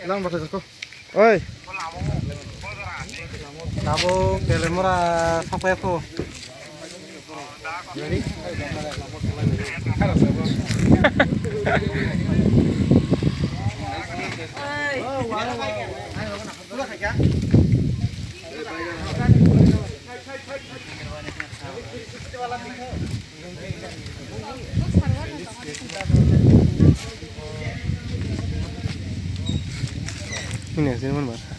Lang bakal kau. Oi. Nabo telemora sampai aku. Jadi. Ini sih mana?